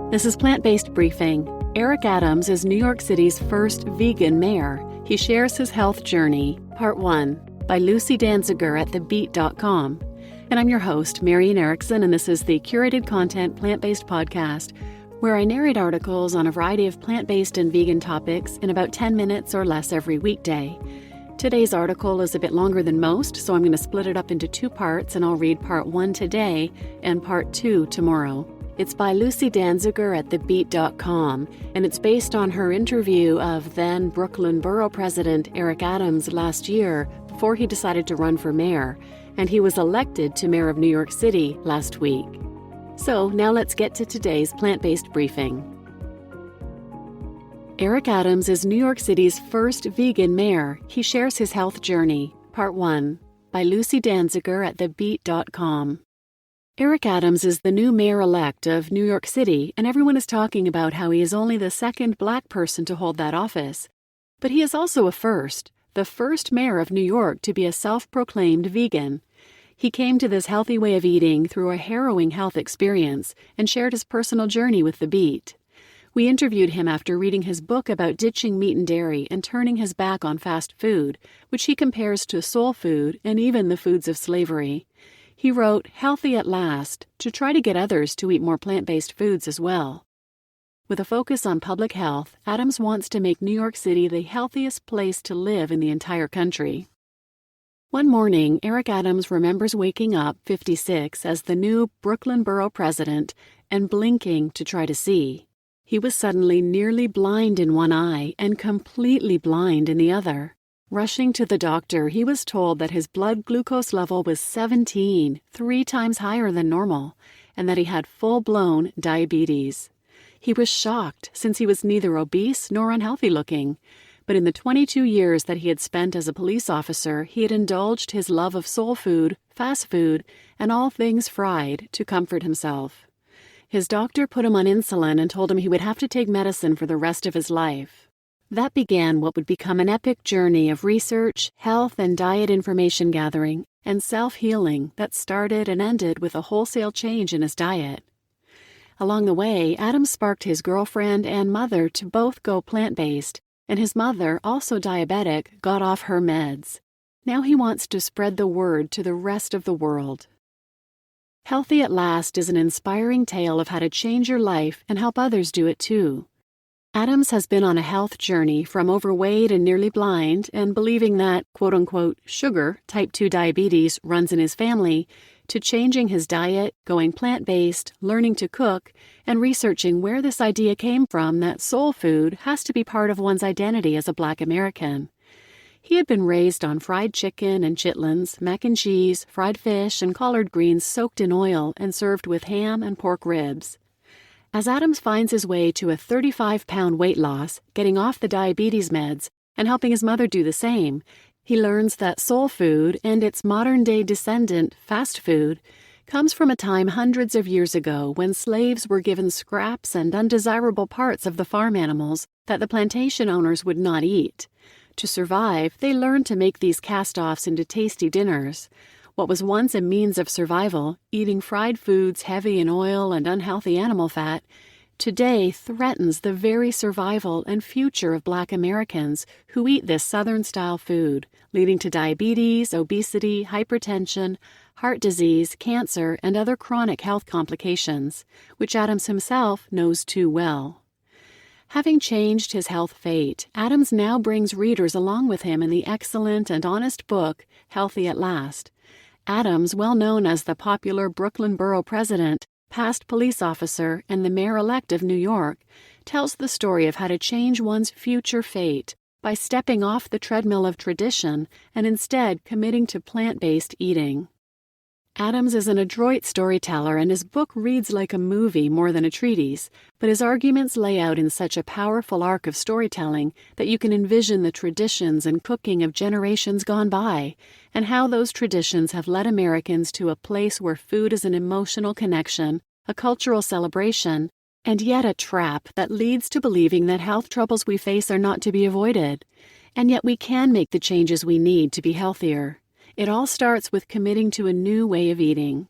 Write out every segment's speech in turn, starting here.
This is Plant-Based Briefing. Eric Adams is New York City's first vegan mayor. He shares his health journey, Part 1, by Lucy Danziger at thebeet.com. And I'm your host, Marian Erickson, and this is the curated content plant-based podcast, where I narrate articles on a variety of plant-based and vegan topics in about 10 minutes or less every weekday. Today's article is a bit longer than most, so I'm going to split it up into two parts, and I'll read Part 1 today and Part 2 tomorrow. It's by Lucy Danziger at thebeet.com, and it's based on her interview of then Brooklyn Borough President Eric Adams last year before he decided to run for mayor, and he was elected to mayor of New York City last week. So now let's get to today's plant-based briefing. Eric Adams is New York City's first vegan mayor. He shares his health journey, Part 1, by Lucy Danziger at thebeet.com. Eric Adams is the new mayor-elect of New York City, and everyone is talking about how he is only the second Black person to hold that office. But he is also a first, the first mayor of New York to be a self-proclaimed vegan. He came to this healthy way of eating through a harrowing health experience and shared his personal journey with the Beet. We interviewed him after reading his book about ditching meat and dairy and turning his back on fast food, which he compares to soul food and even the foods of slavery. He wrote Healthy at Last to try to get others to eat more plant-based foods as well. With a focus on public health, Adams wants to make New York City the healthiest place to live in the entire country. One morning, Eric Adams remembers waking up, 56, as the new Brooklyn Borough President and blinking to try to see. He was suddenly nearly blind in one eye and completely blind in the other. Rushing to the doctor, he was told that his blood glucose level was 17, 3 times higher than normal, and that he had full-blown diabetes. He was shocked since he was neither obese nor unhealthy-looking, but in the 22 years that he had spent as a police officer, he had indulged his love of soul food, fast food, and all things fried to comfort himself. His doctor put him on insulin and told him he would have to take medicine for the rest of his life. That began what would become an epic journey of research, health and diet information gathering, and self-healing that started and ended with a wholesale change in his diet. Along the way, Adams sparked his girlfriend and mother to both go plant-based, and his mother, also diabetic, got off her meds. Now he wants to spread the word to the rest of the world. Healthy at Last is an inspiring tale of how to change your life and help others do it too. Adams has been on a health journey from overweight and nearly blind and believing that, quote-unquote, sugar, type 2 diabetes, runs in his family, to changing his diet, going plant-based, learning to cook, and researching where this idea came from that soul food has to be part of one's identity as a Black American. He had been raised on fried chicken and chitlins, mac and cheese, fried fish, and collard greens soaked in oil and served with ham and pork ribs. As Adams finds his way to a 35-pound weight loss, getting off the diabetes meds, and helping his mother do the same, he learns that soul food and its modern-day descendant, fast food, comes from a time hundreds of years ago when slaves were given scraps and undesirable parts of the farm animals that the plantation owners would not eat. To survive, they learned to make these cast-offs into tasty dinners. What was once a means of survival, eating fried foods heavy in oil and unhealthy animal fat, today threatens the very survival and future of Black Americans who eat this Southern-style food, leading to diabetes, obesity, hypertension, heart disease, cancer, and other chronic health complications, which Adams himself knows too well. Having changed his health fate, Adams now brings readers along with him in the excellent and honest book, Healthy at Last. Adams, well known as the popular Brooklyn Borough President, past police officer, and the mayor-elect of New York, tells the story of how to change one's future fate by stepping off the treadmill of tradition and instead committing to plant-based eating. Adams is an adroit storyteller, and his book reads like a movie more than a treatise, but his arguments lay out in such a powerful arc of storytelling that you can envision the traditions and cooking of generations gone by, and how those traditions have led Americans to a place where food is an emotional connection, a cultural celebration, and yet a trap that leads to believing that health troubles we face are not to be avoided. And yet we can make the changes we need to be healthier. It all starts with committing to a new way of eating.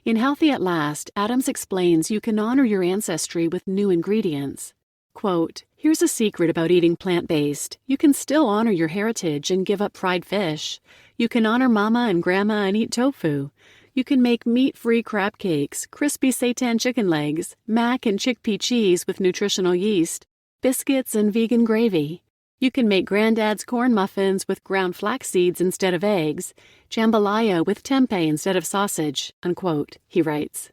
In Healthy at Last, Adams explains you can honor your ancestry with new ingredients. Quote, "Here's a secret about eating plant-based. You can still honor your heritage and give up fried fish. You can honor mama and grandma and eat tofu. You can make meat-free crab cakes, crispy seitan chicken legs, mac and chickpea cheese with nutritional yeast, biscuits and vegan gravy. You can make granddad's corn muffins with ground flax seeds instead of eggs, jambalaya with tempeh instead of sausage," unquote, he writes.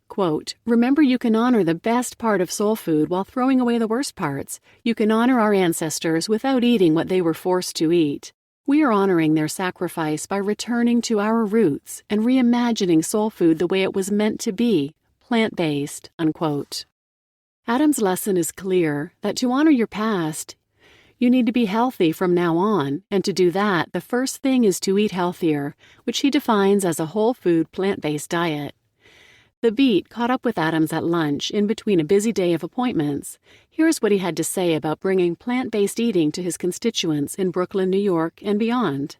Quote, "Remember, you can honor the best part of soul food while throwing away the worst parts. You can honor our ancestors without eating what they were forced to eat. We are honoring their sacrifice by returning to our roots and reimagining soul food the way it was meant to be, plant-based," unquote. Adam's lesson is clear that to honor your past, you need to be healthy from now on, and to do that, the first thing is to eat healthier, which he defines as a whole food plant-based diet. The Beet caught up with Adams at lunch in between a busy day of appointments. Here's what he had to say about bringing plant-based eating to his constituents in Brooklyn, New York, and beyond.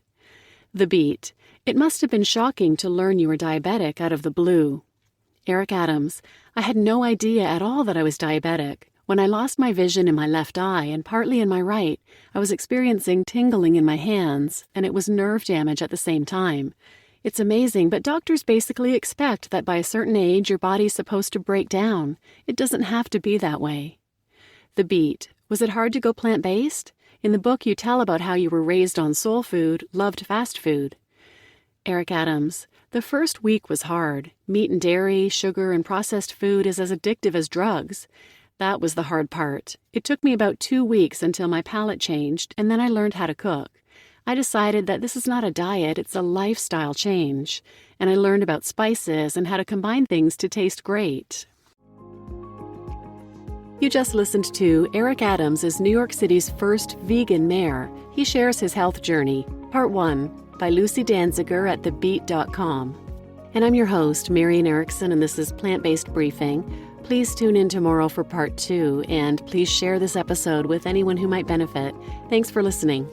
The Beet: "It must have been shocking to learn you were diabetic out of the blue." Eric Adams: "I had no idea at all that I was diabetic. When I lost my vision in my left eye and partly in my right, I was experiencing tingling in my hands, and it was nerve damage at the same time. It's amazing, but doctors basically expect that by a certain age your body's supposed to break down. It doesn't have to be that way." The Beet: "Was it hard to go plant-based? In the book you tell about how you were raised on soul food, loved fast food." Eric Adams: "The first week was hard. Meat and dairy, sugar, and processed food is as addictive as drugs. That was the hard part. It took me about 2 weeks until my palate changed, and then I learned how to cook. I decided that this is not a diet, it's a lifestyle change. And I learned about spices and how to combine things to taste great." You just listened to Eric Adams as New York City's first vegan mayor. He shares his health journey. Part 1 by Lucy Danziger at thebeet.com. And I'm your host, Marian Erickson, and this is Plant-Based Briefing. Please tune in tomorrow for Part 2, and please share this episode with anyone who might benefit. Thanks for listening.